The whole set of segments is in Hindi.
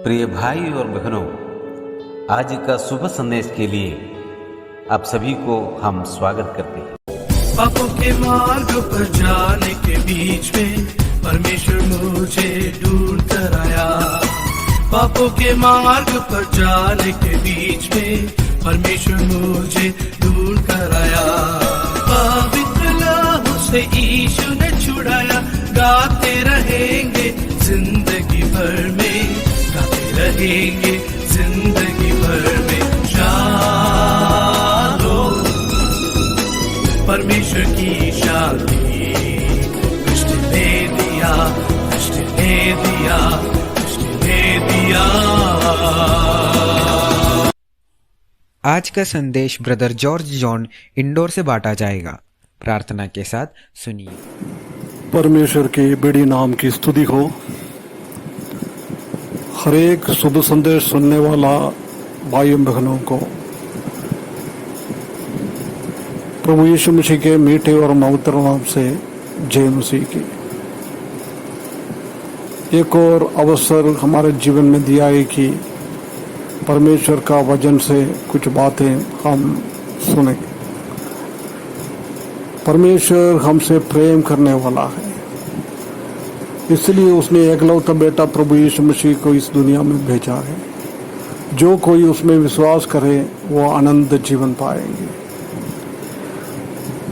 प्रिय भाई और बहनों, आज का शुभ संदेश के लिए आप सभी को हम स्वागत करते हैं। पापों के मार्ग पर जाने के बीच में परमेश्वर मुझे ढूंढ कर आया। पापों के मार्ग पर जाने के बीच में परमेश्वर मुझे ढूंढ कर आया। पवित्र लहू से यीशु ने छुड़ाया। गाते रहेंगे जिंदगी भर में, गाते रहेंगे जिंदगी भर में। शालो परमेश्वर की शांति कृष्ण ने दिया, कृष्ण ने दिया, कृष्ण ने दिया। आज का संदेश ब्रदर जॉर्ज जॉन इंदौर से बांटा जाएगा। प्रार्थना के साथ सुनिए। परमेश्वर के बड़ी नाम की स्तुति हो। हर एक शुभ संदेश सुनने वाला भाई बहनों को प्रभु यीशु मसीह के मीठे और पवित्र नाम से जय मसीह की। एक और अवसर हमारे जीवन में दिया है कि परमेश्वर का वचन से कुछ बातें हम सुने। परमेश्वर हमसे प्रेम करने वाला है, इसलिए उसने एकलौता बेटा प्रभु यीशु मसीह को इस दुनिया में भेजा है। जो कोई उसमें विश्वास करे वो आनंद जीवन पाएंगे।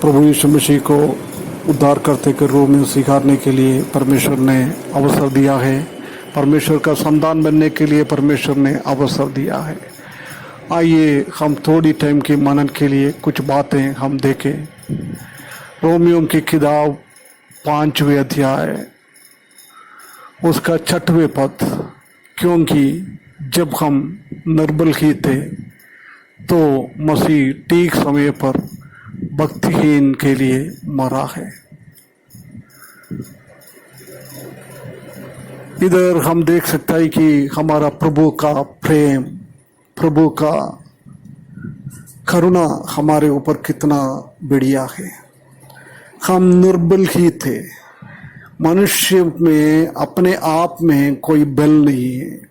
प्रभु यीशु मसीह को उद्धारकर्ता के रूप में स्वीकारने के लिए परमेश्वर ने अवसर दिया है। परमेश्वर का संतान बनने के लिए परमेश्वर ने अवसर दिया है। आइए हम थोड़ी टाइम के मनन के लिए कुछ बातें हम देखें। रोमियो की किताब 5वें अध्याय उसका 6वें पद, क्योंकि जब हम निर्बल ही थे तो मसीह ठीक समय पर भक्तिहीन के लिए मरा है। इधर हम देख सकते हैं कि हमारा प्रभु का प्रेम, प्रभु का करुणा हमारे ऊपर कितना बढ़िया है। हम निर्बल ही थे। मनुष्य में अपने आप में कोई बल नहीं है।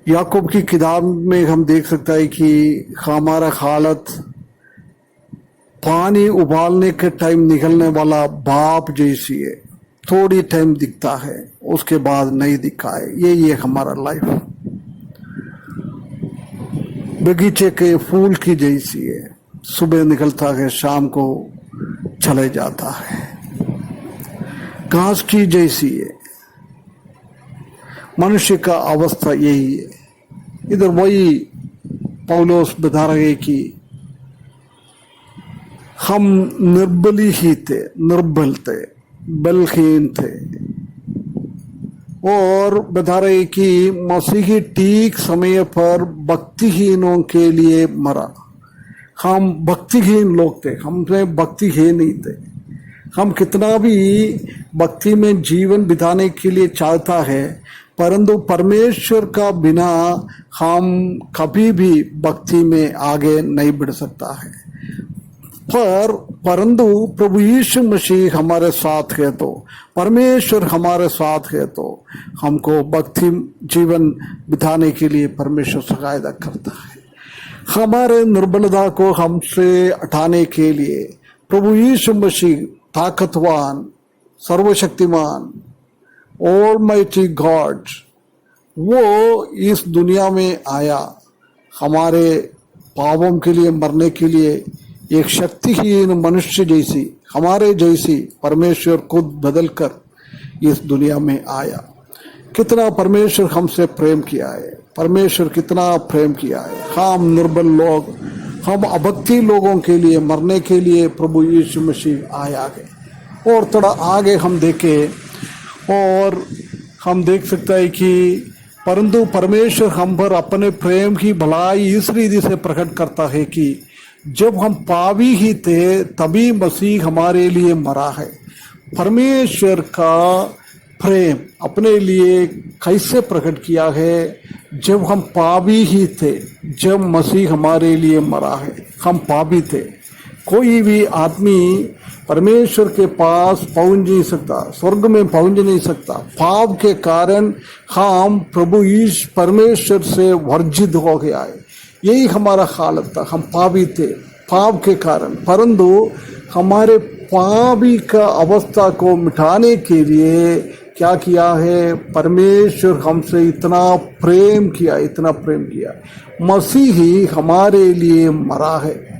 याकूब की किताब में हम देख सकते हैं कि हमारा हालत पानी उबालने के टाइम निकलने वाला भाप जैसी है। थोड़ी टाइम दिखता है, उसके बाद नहीं दिखा है। यही है हमारा लाइफ। बगीचे के फूल की जैसी है, सुबह निकलता है, शाम को चले जाता है। घास की जैसी है। मनुष्य का अवस्था यही है। इधर वही पौलुस बता रहे कि हम निर्बल ही थे, निर्बल थे, बलहीन थे। और बता रहे कि मसीही ठीक समय पर भक्तिहीनों के लिए मरा। हम भक्तिहीन लोग थे, हमसे भक्तिहीन नहीं थे। हम कितना भी भक्ति में जीवन बिताने के लिए चाहता है, परंतु परमेश्वर का बिना हम कभी भी भक्ति में आगे नहीं बढ़ सकता है। परंतु प्रभु यीशु मसीह हमारे साथ है, तो परमेश्वर हमारे साथ है, तो हमको भक्ति जीवन बिताने के लिए परमेश्वर सहायता करता है। हमारे निर्बलता को हमसे हटाने के लिए प्रभु यीशु मसीह ताकतवान, सर्वशक्तिमान, ऑलमाइटी गॉड, वो इस दुनिया में आया हमारे पापों के लिए मरने के लिए। एक शक्तिहीन मनुष्य जैसी, हमारे जैसी परमेश्वर खुद बदल कर इस दुनिया में आया। कितना परमेश्वर हमसे प्रेम किया है, परमेश्वर कितना प्रेम किया है। हम निर्बल लोग, हम अभक्ति लोगों के लिए मरने के लिए प्रभु यीशु मसीह आया है। और थोड़ा आगे हम देखें और हम देख सकते हैं कि परंतु परमेश्वर हम पर अपने प्रेम की भलाई इस रीति से प्रकट करता है कि जब हम पापी ही थे तभी मसीह हमारे लिए मरा है। परमेश्वर का प्रेम अपने लिए कैसे प्रकट किया है? जब हम पापी ही थे, जब मसीह हमारे लिए मरा है। हम पापी थे। कोई भी आदमी परमेश्वर के पास पहुंच नहीं सकता, स्वर्ग में पहुंच नहीं सकता। पाप के कारण हम प्रभु ईश परमेश्वर से वर्जित हो गया है। यही हमारा हालत था, हम पापी थे पाप के कारण। परंतु हमारे पापी का अवस्था को मिटाने के लिए क्या किया है, परमेश्वर हमसे इतना प्रेम किया, इतना प्रेम किया। मसीह ही हमारे लिए मरा है।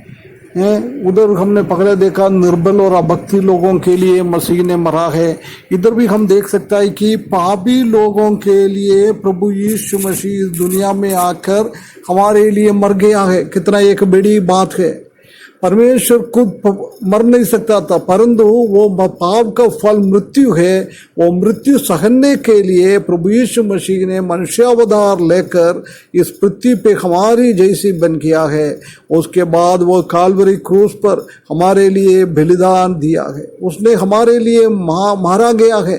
उधर हमने पहले देखा निर्बल और अभक्ति लोगों के लिए मसीह ने मरा है। इधर भी हम देख सकता है कि पापी लोगों के लिए प्रभु यीशु मसीह इस दुनिया में आकर हमारे लिए मर गया है। कितना एक बड़ी बात है। परमेश्वर खुद मर नहीं सकता था, परंतु वो पाप का फल मृत्यु है। वो मृत्यु सहने के लिए प्रभु यीशु मसीह ने मनुष्यावतार लेकर इस पृथ्वी पे हमारी जैसी बन किया है। उसके बाद वो काल्वरी क्रूस पर हमारे लिए बलिदान दिया है। उसने हमारे लिए मारा गया है।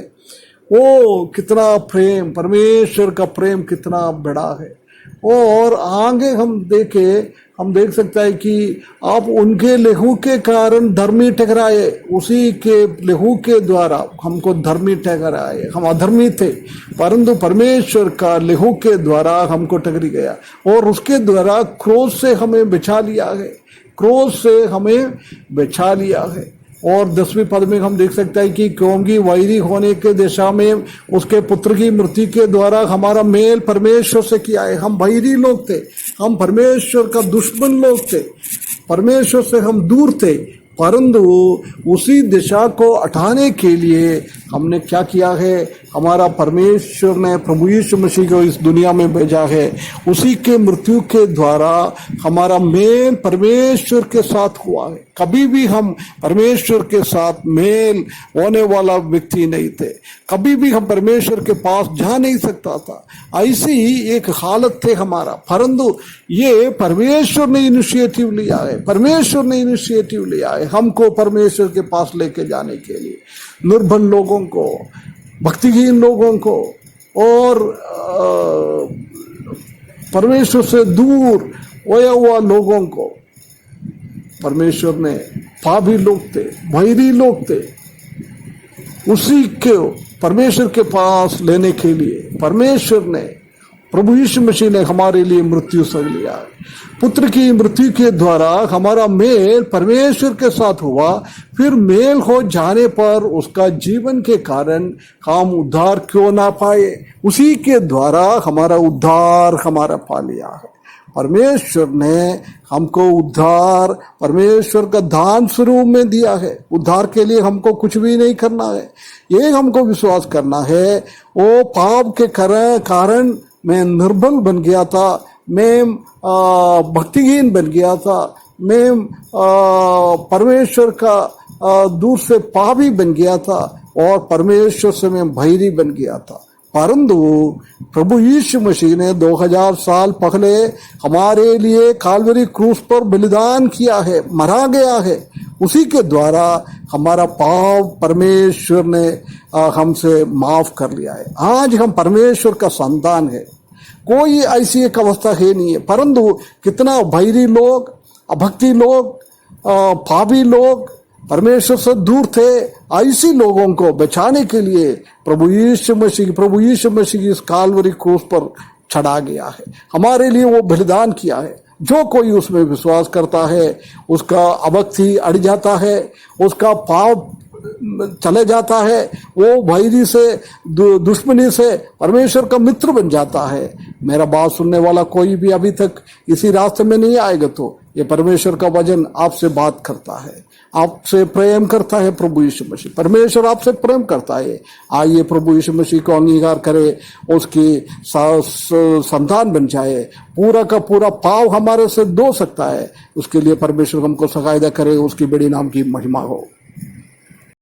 वो कितना प्रेम, परमेश्वर का प्रेम कितना बड़ा है। और आगे हम देख सकते हैं कि आप उनके लहू के कारण धर्मी ठहराए, उसी के लहू के द्वारा हमको धर्मी ठहराए। हम अधर्मी थे, परंतु परमेश्वर का लहू के द्वारा हमको ठहरी गया और उसके द्वारा क्रोध से हमें बचा लिया है, क्रोध से हमें बचा लिया है। और 10वें पद में हम देख सकते हैं कि क्योंकि वैरी होने के दिशा में उसके पुत्र की मृत्यु के द्वारा हमारा मेल परमेश्वर से किया है। हम वैरी लोग थे, हम परमेश्वर का दुश्मन लोग थे, परमेश्वर से हम दूर थे, परंतु उसी दिशा को हटाने के लिए हमने क्या किया है, हमारा परमेश्वर ने प्रभु यीशु मसीह को इस दुनिया में भेजा है। उसी के मृत्यु के द्वारा हमारा मेल परमेश्वर के साथ हुआ है। कभी भी हम परमेश्वर के साथ मेल होने वाला व्यक्ति नहीं थे, कभी भी हम परमेश्वर के पास जा नहीं सकता था। ऐसी ही एक हालत थे हमारा, परंतु ये परमेश्वर ने इनिशिएटिव लिया है, परमेश्वर ने इनिशिएटिव लिया है हमको परमेश्वर के पास लेके जाने के लिए। निर्बल लोगों को, भक्तिहीन लोगों को और परमेश्वर से दूर होया हुआ लोगों को परमेश्वर ने, पापी लोग थे, वैरी लोग थे, उसी के परमेश्वर के पास लेने के लिए परमेश्वर ने, प्रभु यीशु मसीह ने हमारे लिए मृत्यु सह लिया है। पुत्र की मृत्यु के द्वारा हमारा मेल परमेश्वर के साथ हुआ। फिर मेल हो जाने पर उसका जीवन के कारण हम उद्धार क्यों ना पाए, उसी के द्वारा हमारा उद्धार हमारा पा लिया है। परमेश्वर ने हमको उद्धार परमेश्वर का दान स्वरूप में दिया है। उद्धार के लिए हमको कुछ भी नहीं करना है, ये हमको विश्वास करना है। वो पाप के कारण मैं निर्बल बन गया था, मैं भक्तिहीन बन गया था, मैं परमेश्वर का दूर से पापी बन गया था और परमेश्वर से मैं बैरी बन गया था। परंतु प्रभु यीशु मसीह ने 2000 साल पहले हमारे लिए काल्वरी क्रूस पर बलिदान किया है, मरा गया है। उसी के द्वारा हमारा पाप परमेश्वर ने हमसे माफ कर लिया है। आज हम परमेश्वर का संतान है। कोई ऐसी एक अवस्था है नहीं है, परंतु कितना बैरी लोग, अभक्ति लोग, पापी लोग परमेश्वर से दूर थे, ऐसी लोगों को बचाने के लिए प्रभु यीशु मसीह इस काल्वरी क्रूस पर चढ़ा गया है। हमारे लिए वो बलिदान किया है। जो कोई उसमें विश्वास करता है उसका अभक्ति अड़ जाता है, उसका पाप चले जाता है, वो वैरी से, दुश्मनी से परमेश्वर का मित्र बन जाता है। मेरा बात सुनने वाला कोई भी अभी तक इसी रास्ते में नहीं आएगा तो ये परमेश्वर का वचन आपसे बात करता है, आपसे प्रेम करता है। प्रभु यीशु मसीह, परमेश्वर आपसे प्रेम करता है। आइए प्रभु यीशु मसीह को अंगीकार करे, उसकी संतान बन जाए, पूरा का पूरा पाप हमारे से धो सकता है। उसके लिए परमेश्वर हमको सहायता करे। उसकी बड़ी नाम की महिमा हो।